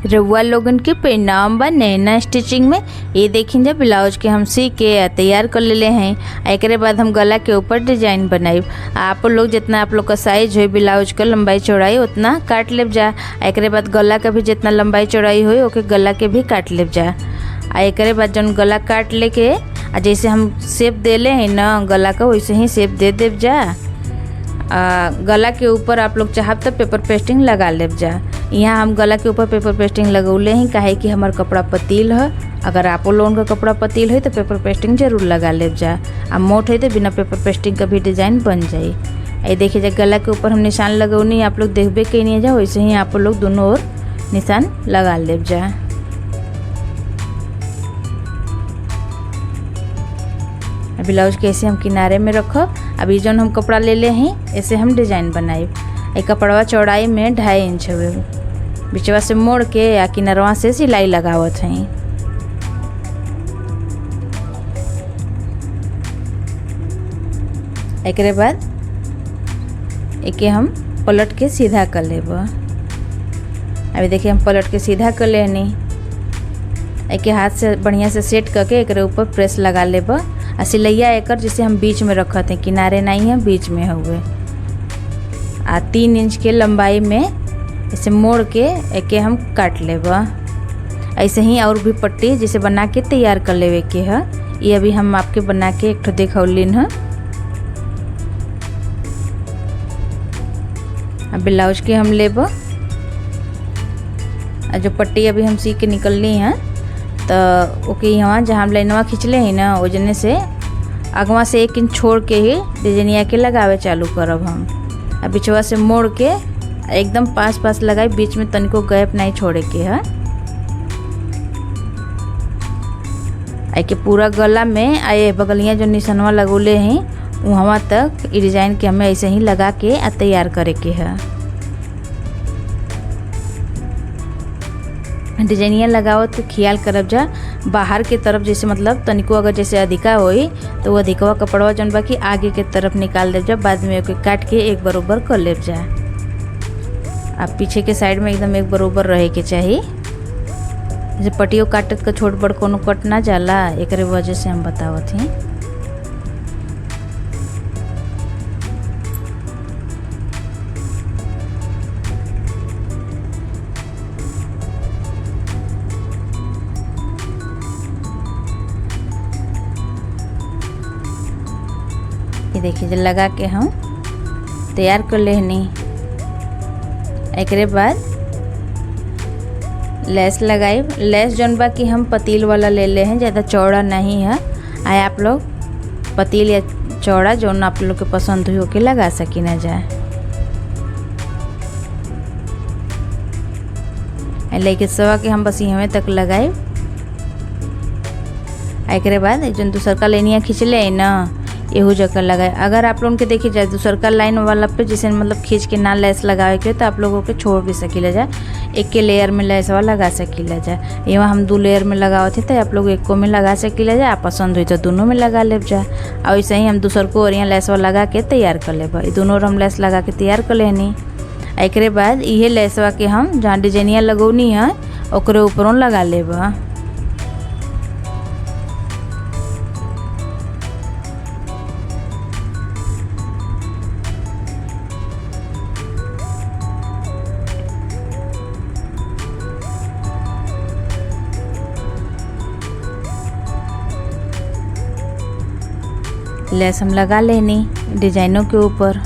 रउआ लोगन के प्रणाम बा नैना स्टिचिंग में। ये देखिन जा ब्लाउज के हम सी के तैयार कर लेले हैं। एकरे बाद हम गला के ऊपर डिजाइन बनाइब। आप लोग जितना आप लोग का साइज हो ब्लाउज का लंबाई चौड़ाई उतना काट लेब जा। एकरे बाद गला का भी जितना लंबाई चौड़ाई हो ओके गला के भी काट लेब जा। एकरे बाद जौन गला काट लेके जैसे हम शेप देले हैं ना गला का वैसे ही शेप दे देब जा। गला के ऊपर आप लोग चाहब तो पेपर पेस्टिंग लगा लेब जा। यहाँ हम गला के ऊपर पेपर पेस्टिंग लगौले हैं काहे कि हमार कपड़ा पतील है। अगर आप लोगों का कपड़ा पतील है तो पेपर पेस्टिंग जरूर लगा लेब जा। अब मोट है तो बिना पेपर पेस्टिंग का भी डिज़ाइन बन जाए। ये देखिए जा गला के ऊपर हम निशान लगौनी आप लोग देखबे कहीं नहीं जा वैसे ही आप लोग दोनों ओर निशान लगा लेब जा। ब्लाउज के ऐसे हम किनारे में रखब। अभी जौन हम कपड़ा ले ले हैं ऐसे हम डिजाइन बनाइब। एक कपड़वा चौड़ाई में 2.5 इंच हुए बिचवा से मोड़ के या किनारवा से सिलाई लगावत हैं। एकरे बाद एके हम पलट के सीधा कर लेब। अभी देखिए हम पलट के सीधा कर लेनी। एके हाथ से बढ़िया से सेट करके एकरे ऊपर प्रेस लगा लेब। आ सिलैया एकर जिसे हम बीच में रखत हैं, किनारे नहीं है बीच में हुए। 3 इंच के लंबाई में इसे मोड़ के एके हम काट लेब। ऐसे ही और भी पट्टी जिसे बना के तैयार कर लेवे के है। ये अभी हम आपके बना के एक ठो दिखौलिन है। अब ब्लाउज के हम लेब। जो पट्टी अभी हम सी के निकलनी है तो ओके यहाँ जहाँ हम लाइनवा खींचले हैं ना वजने से अगवा से 1 इंच छोड़ के ही डिजाइनिया के लगावे चालू करब हम। अब बिचवा से मोड़ के एकदम पास लगाए, बीच में तनिको गैप नहीं छोड़े के है। के पूरा गला में आए बगलियाँ जो निशानवा लगौले हैं वहाँ तक ये डिज़ाइन के हमें ऐसे ही लगा के तैयार करे के है। डिजाइनिया लगाओ तो ख्याल करब जा बाहर के तरफ जैसे मतलब तनिको अगर जैसे अधिका होई तो वो अधिकवा कपड़वा जौन बा कि आगे के तरफ निकाल देब जा। बाद में ओके काट के एक बरोबर कर लेब जा। अब पीछे के साइड में एकदम एक बरोबर रहे के चाहिए। जैसे पटियो काटत का छोट बड़ कोनो कट ना जाला एकरे वजह से हम बतावत हैं। ये देखिए जो लगा के हम तैयार कर लेनी। एकरे बाद लेस लगाई। लेस जौन बा कि हम पतील वाला ले ले हैं, ज़्यादा चौड़ा नहीं है। आए आप लोग पतील या चौड़ा जौन आप लोग के पसंद हो के लगा सकी ना जाए। लेके सवा के हम बस यहाँ तक लगाए। एकरे बाद जौन दूसर का लाइनिया खींच ले ना एहू जगह लगाए। अगर आप लोगों के देखिए जाए दूसर का लाइन वाला पे जिसे मतलब खींच के ना लेस लगावे के तो आप लोगों के छोड़ भी सकीला जाए। एक के लेयर में लेस वाला लगा सकीला जाए। यहाँ हम 2 लेयर में लगावत है तो आप लोग 1 को में लगा सकीला जाए। आप पसंद हुई तो दोनों में लगा लेब जा। और वैसे ही हम दूसर को और यहाँ लेस वाला लगा के तैयार कर लेब। दोनों हम लेस लगा के तैयार कर लेनी। एकरे बाद ये लेसवा के हम जहाँ डिजाइनिया लगौनी है ओकरे ऊपरों लगा लेब। लेस हम लगा लेनी डिजाइनों के ऊपर।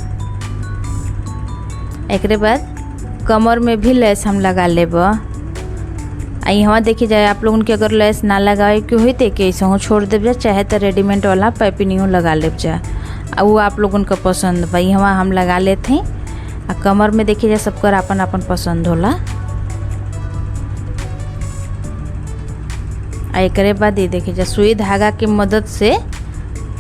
एकरे बाद कमर में भी लेस हम लगा लेब। यहाँ देखिए जाए आप लोगों के अगर लेस ना लगाए के हुई तो ऐसे हो छोड़ देव जा, चाहे तो रेडीमेड वाला पाइपिंग लगा लेब जा। वो आप लोगों का पसंद भाई यहाँ हम लगा लेते हैं। कमर में देखिए जाए सबकर अपन अपन पसंद होला। एकरे बाद ये देखिए जाए सुई धागा की मदद से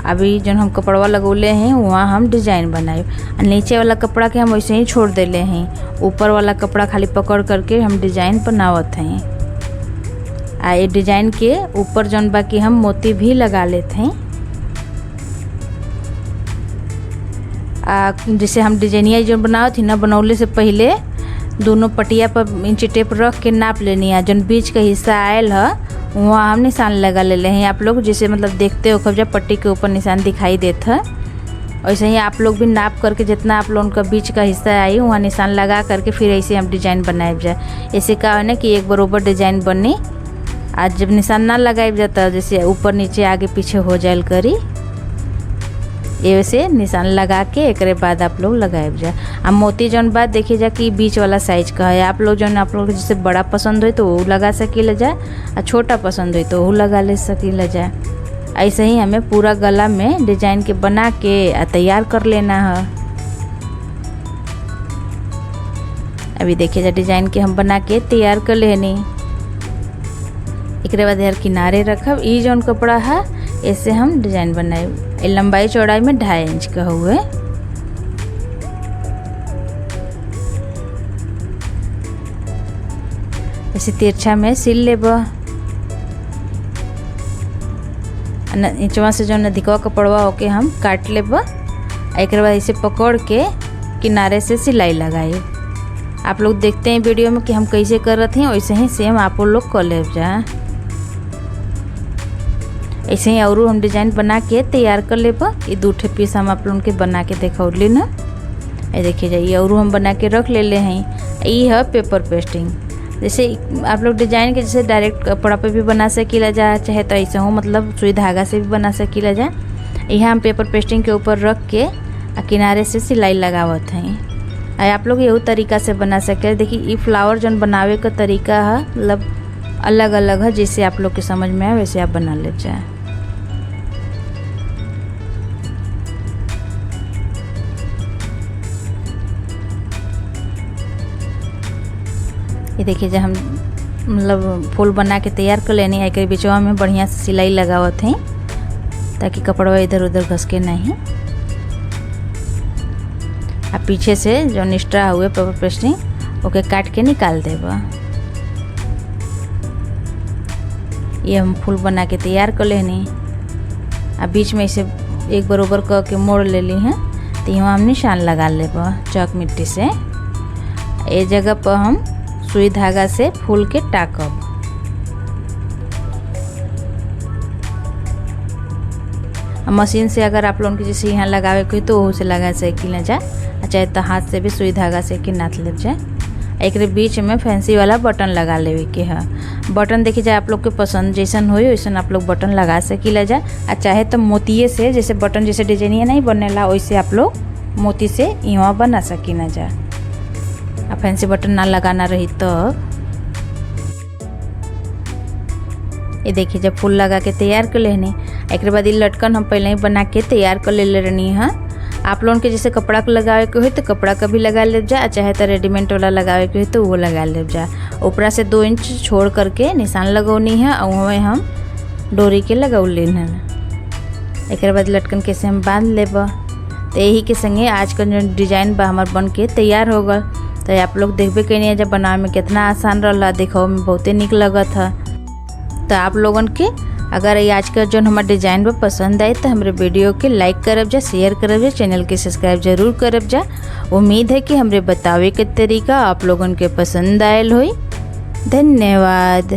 अभी जो हम कपड़वा लगौले हैं वहाँ हम डिज़ाइन बनाए। नीचे वाला कपड़ा के हम वैसे ही छोड़ देले हैं। ऊपर वाला कपड़ा खाली पकड़ करके हम डिज़ाइन बनावत हैं। ये डिज़ाइन के ऊपर जौन बाकी हम मोती भी लगा लेते हैं। जैसे हम डिजाइनिया जो बनावत थी ना बनौले से पहले दोनों पटिया पर इंची टेप रख के नाप लेनी है। जौन बीच का हिस्सा आयल है वहाँ हम निशान लगा ले हैं। आप लोग जैसे मतलब देखते हो कब्जा पट्टी के ऊपर निशान दिखाई देता है, वैसे ही आप लोग भी नाप करके जितना आप लोगों का बीच का हिस्सा आई वहाँ निशान लगा करके फिर ऐसे हम डिजाइन बनाए जाए। ऐसे का है ना कि एक बराबर डिजाइन बनी। आज जब निशान ना लगाए जाता जैसे ऊपर नीचे आगे पीछे हो जाए करी, ये वैसे निशान लगा के एक बाद आप लोग लगाए जाए। अब मोती जौन बात देखिए जा कि बीच वाला साइज का है। आप लोग जौन आप लोग जैसे बड़ा पसंद हो तो वो लगा सकीला जाए, और छोटा पसंद हो तो वो लगा ले सकीला जाए। ऐसे ही हमें पूरा गला में डिजाइन के बना के तैयार कर लेना है। अभी देखिए जा डिजाइन के हम बना के तैयार कर लेनी। एक बाद यार किनारे रखब। ई जौन कपड़ा है ऐसे हम डिजाइन बनाए। लंबाई चौड़ाई में 2.5 इंच का हुए। ऐसे तिरछा में सिल लेब। नीचवा से जो नदिकवा कपड़वा होके हम काट लेब। एक बाद इसे पकड़ के किनारे से सिलाई लगाई। आप लोग देखते हैं वीडियो में कि हम कैसे कर रहे हैं, वैसे ही सेम आप लोग कर ले जा। ऐसे ही और हम डिजाइन बना के तैयार कर लेब। ये 2 पीस हम आप लोगों के बना के दिखौली ना। ये देखिए जाइए और हम बना के रख ले हैं। ये है पेपर पेस्टिंग। जैसे आप लोग डिजाइन के जैसे डायरेक्ट कपड़ा पे भी बना सकीला जा, चाहे तो ऐसे हो मतलब सुई धागा से भी बना सकीला जा। यह हम पेपर पेस्टिंग के ऊपर रख के किनारे से सिलाई लगावत हैं। आप लोग यही तरीका से बना सके। देखिए ये फ्लावर जौन बनावे का तरीका है मतलब अलग अलग है, जैसे आप लोग के समझ में आए वैसे आप बना ले जाए। ये देखिए जब हम मतलब फूल बना के तैयार कर लेनी है। एक बीचवा में बढ़िया से सिलाई लगावत हैं ताकि कपड़वा इधर उधर घसके नहीं। अब पीछे से जो एक्स्ट्रा हुए पेपर पेस्टिंग ओके काट के निकाल देबा। ये हम फूल बना के तैयार कर लेनी। अब बीच में इसे एक बराबर कर के मोड़ ले ली हैं तो यहाँ हम निशान लगा लेबा चौक मिट्टी से। ये जगह पर हम सुई धागा से फूल के टाकब। मशीन से अगर आप लोगों के जैसे यहाँ लगावे कोई तो वो से लगा सकी ना जाए, चाहे तो हाथ से भी सुई धागा से कि नाथ ले जाए। एक बीच में फैंसी वाला बटन लगा लेवे के है। बटन देखिए जाए आप लोग के पसंद जैसन हो वैसन आप लोग बटन लगा सकीला जाए। और चाहे तो मोतिये से जैसे बटन जैसे डिजाइनिया नहीं बनेला वैसे आप लोग मोती से यहाँ बना सकी ना जाए। अब फैंसी बटन ना लगाना रही तो ये देखिए जब फूल लगा के तैयार कर लेनी। एक बाद ये लटकन हम पहले ही बना के तैयार कर ले रहनी है। आप लोगों के जैसे कपड़ा को लगावे के हो तो कपड़ा का भी लगा ले जा, चाहे तो रेडीमेड वाला लगावे के हो तो वो लगा ले जा। ऊपरा से 2 इंच छोड़ करके निशान लगौनी है और वहाँ हम डोरी के लगौली है। एक बाद लटकन कैसे हम बांध लेब। तो यही के संगे आज का जो डिजाइन बा हमार बन के तैयार हो गल। तो आप लोग देखबे कहीं जब बनावे में कितना आसान रहा, देखो में बहुते निक लगत है। तो आप लोगन के अगर ये आज का जो हमारे डिजाइन पर पसंद आए तो हमारे वीडियो के लाइक करब जा, शेयर करब जा, चैनल के सब्सक्राइब जरूर करब जा। उम्मीद है कि हमारे बतावे के तरीका आप लोगन के पसंद आयल होई। धन्यवाद।